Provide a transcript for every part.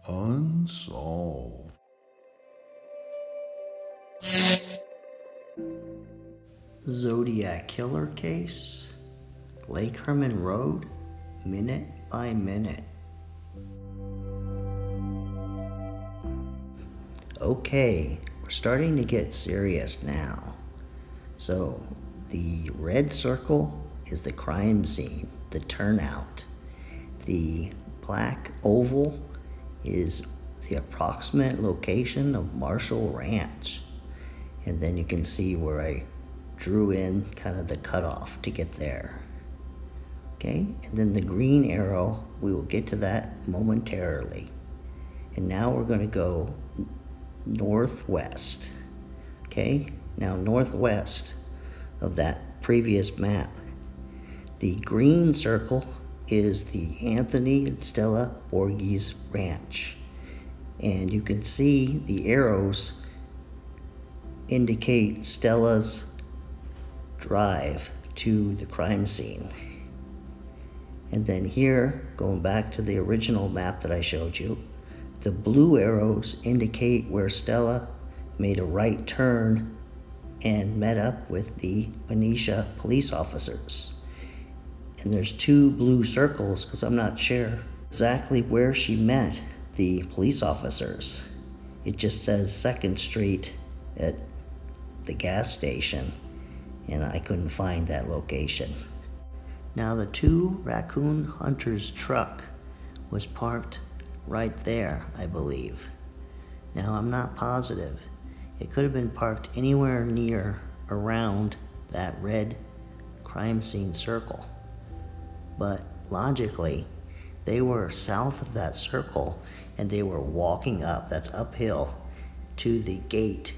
Unsolved. Zodiac killer case, Lake Herman Road, minute by minute. Okay, we're starting to get serious now. So the red circle is the crime scene, the turnout. The black oval is the approximate location of Marshall Ranch. And then you can see where I drew in kind of the cutoff to get there. Okay, and then the green arrow, we will get to that momentarily. And now we're going to go northwest. Okay, now northwest of that previous map. The green circle is the Anthony and Stella Borges Ranch. And you can see the arrows indicate Stella's drive to the crime scene. And then here, going back to the original map that I showed you, the blue arrows indicate where Stella made a right turn and met up with the Benicia police officers. And there's two blue circles because I'm not sure exactly where she met the police officers. It just says 2nd Street at the gas station, and I couldn't find that location. Now the two raccoon hunters' truck was parked right there, I believe. Now I'm not positive. It could have been parked anywhere near around that red crime scene circle. But logically, they were south of that circle and they were walking up, that's uphill, to the gate.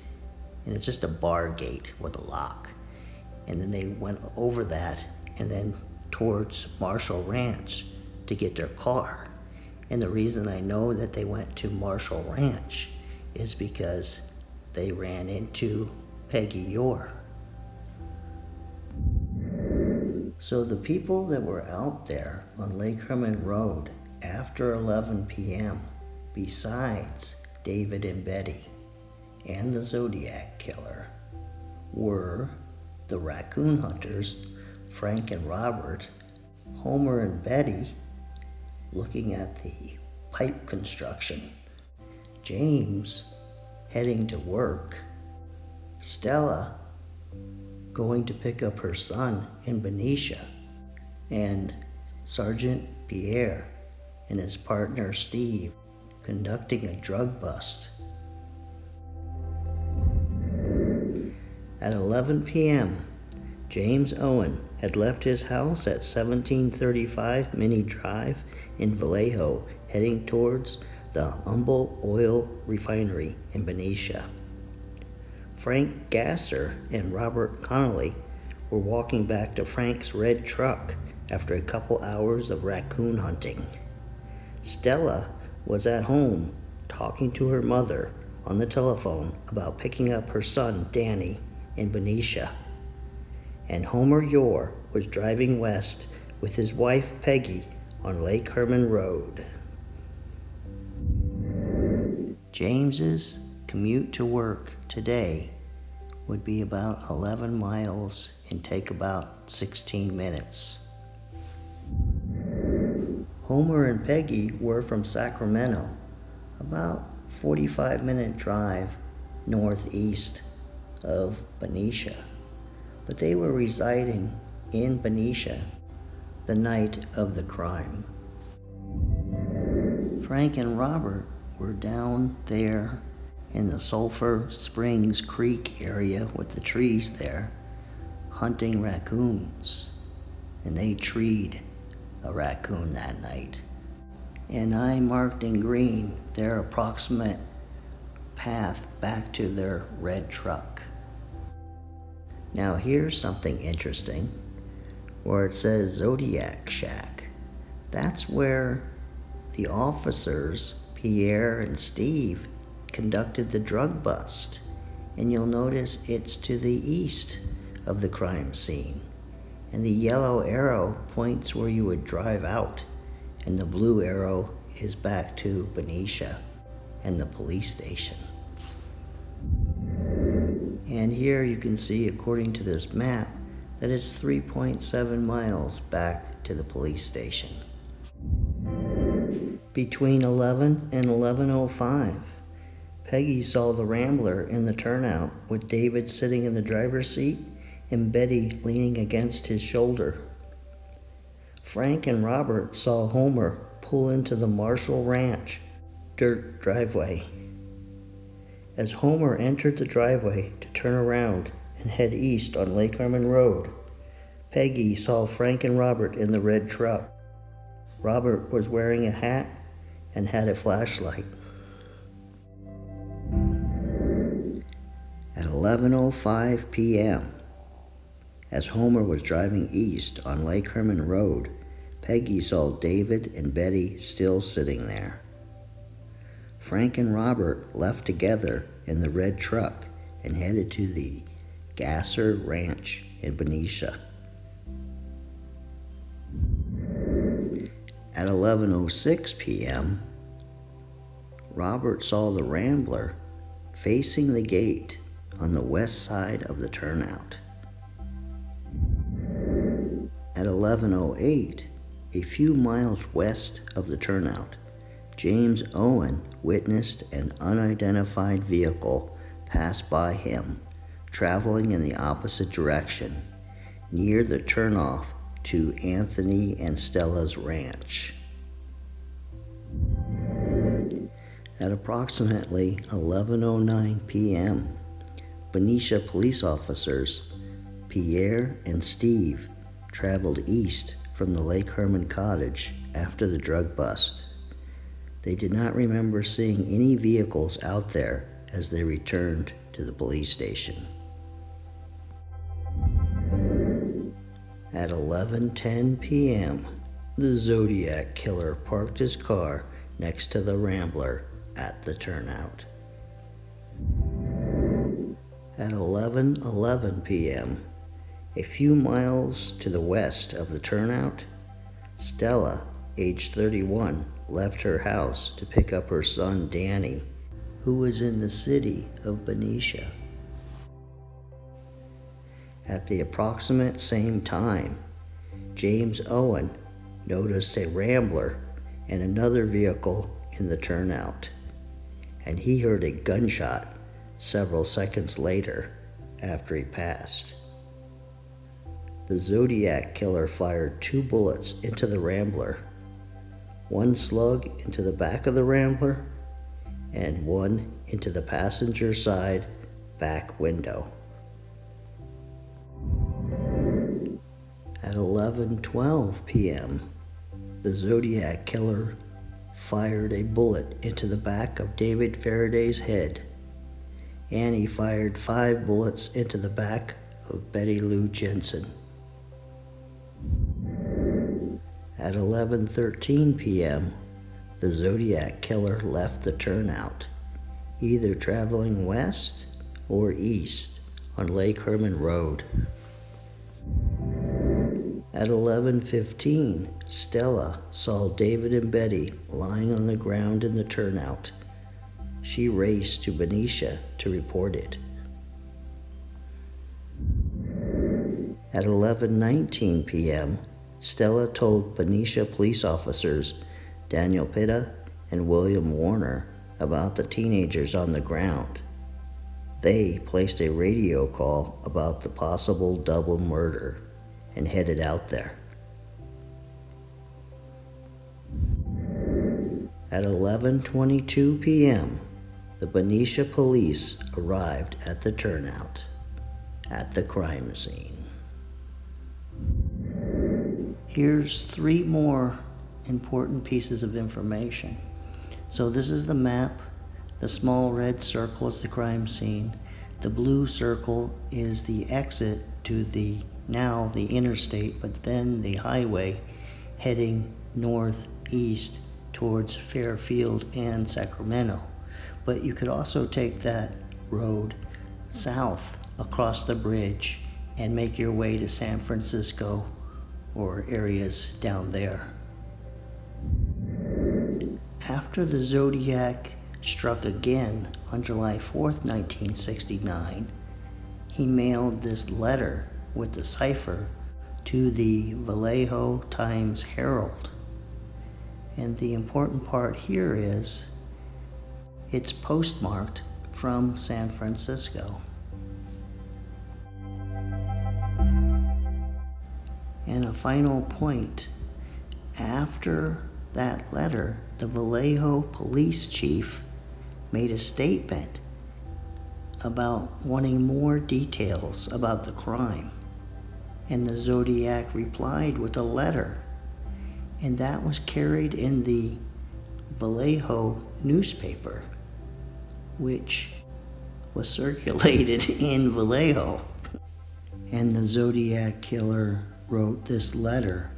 And it's just a bar gate with a lock. And then they went over that and then towards Marshall Ranch to get their car. And the reason I know that they went to Marshall Ranch is because they ran into Peggy Yore. So the people that were out there on Lake Herman Road after 11 p.m., besides David and Betty and the Zodiac killer, were the raccoon hunters, Frank and Robert, Homer and Betty, looking at the pipe construction, James heading to work, Stella going to pick up her son in Benicia, and Sergeant Pierre and his partner Steve conducting a drug bust. At 11 p.m., James Owen had left his house at 1735 Minnie Drive in Vallejo, heading towards the Humboldt Oil Refinery in Benicia. Frank Gasser and Robert Connolly were walking back to Frank's red truck after a couple hours of raccoon hunting. Stella was at home talking to her mother on the telephone about picking up her son Danny in Benicia. And Homer Yore was driving west with his wife Peggy on Lake Herman Road. James's commute to work today would be about 11 miles and take about 16 minutes. Homer and Peggy were from Sacramento, about 45-minute drive northeast of Benicia, but they were residing in Benicia the night of the crime. Frank and Robert were down there in the Sulphur Springs Creek area with the trees there, hunting raccoons, and they treed a raccoon that night. And I marked in green their approximate path back to their red truck. Now here's something interesting, where it says Zodiac Shack. That's where the officers, Pierre and Steve, conducted the drug bust. And you'll notice it's to the east of the crime scene. And the yellow arrow points where you would drive out, and the blue arrow is back to Benicia and the police station. And here you can see, according to this map, that it's 3.7 miles back to the police station. Between 11 and 11:05, Peggy saw the Rambler in the turnout with David sitting in the driver's seat and Betty leaning against his shoulder. Frank and Robert saw Homer pull into the Marshall Ranch dirt driveway. As Homer entered the driveway to turn around and head east on Lake Herman Road, Peggy saw Frank and Robert in the red truck. Robert was wearing a hat and had a flashlight. At 11:05 p.m., as Homer was driving east on Lake Herman Road, Peggy saw David and Betty still sitting there. Frank and Robert left together in the red truck and headed to the Gasser Ranch in Benicia. At 11:06 p.m., Robert saw the Rambler facing the gate on the west side of the turnout. At 11:08, a few miles west of the turnout, James Owen witnessed an unidentified vehicle pass by him, traveling in the opposite direction, near the turnoff to Anthony and Stella's ranch. At approximately 11:09 p.m., Benicia police officers Pierre and Steve traveled east from the Lake Herman cottage after the drug bust. They did not remember seeing any vehicles out there as they returned to the police station. At 11:10 p.m., the Zodiac killer parked his car next to the Rambler at the turnout. At 11:11 p.m., a few miles to the west of the turnout, Stella, age 31, left her house to pick up her son Danny, who was in the city of Benicia. At the approximate same time, James Owen noticed a Rambler and another vehicle in the turnout, and he heard a gunshot several seconds later after he passed. The Zodiac killer fired 2 bullets into the Rambler, 1 slug into the back of the Rambler, and 1 into the passenger side back window. At 11:12 p.m., the Zodiac killer fired a bullet into the back of David Faraday's head, and he fired 5 bullets into the back of Betty Lou Jensen. At 11:13 p.m., the Zodiac killer left the turnout, either traveling west or east on Lake Herman Road. At 11:15, Stella saw David and Betty lying on the ground in the turnout. She raced to Benicia to report it. At 11:19 p.m., Stella told Benicia police officers Daniel Pitta and William Warner about the teenagers on the ground. They placed a radio call about the possible double murder and headed out there. At 11:22 p.m., the Benicia police arrived at the turnout at the crime scene. Here's 3 more important pieces of information. So this is the map. The small red circle is the crime scene. The blue circle is the exit to the interstate, but then the highway heading northeast towards Fairfield and Sacramento. But you could also take that road south across the bridge and make your way to San Francisco or areas down there. After the Zodiac struck again on July 4th, 1969, he mailed this letter with the cipher to the Vallejo Times-Herald. And the important part here is it's postmarked from San Francisco. And a final point, after that letter, the Vallejo police chief made a statement about wanting more details about the crime. And the Zodiac replied with a letter. And that was carried in the Vallejo newspaper, which was circulated in Vallejo. And the Zodiac killer wrote this letter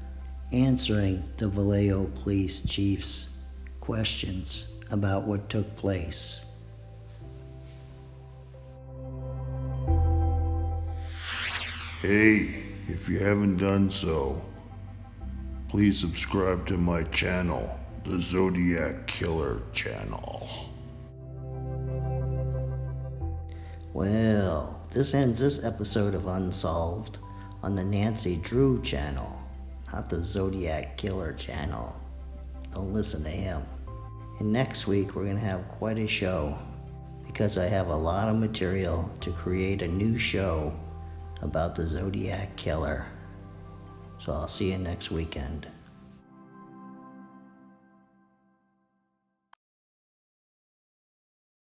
answering the Vallejo police chief's questions about what took place. Hey, if you haven't done so, please subscribe to my channel, the Zodiac Killer channel. Well, this ends this episode of Unsolved on the Nancy Drew channel, not the Zodiac Killer channel. Don't listen to him. And next week we're going to have quite a show because I have a lot of material to create a new show about the Zodiac Killer. So I'll see you next weekend.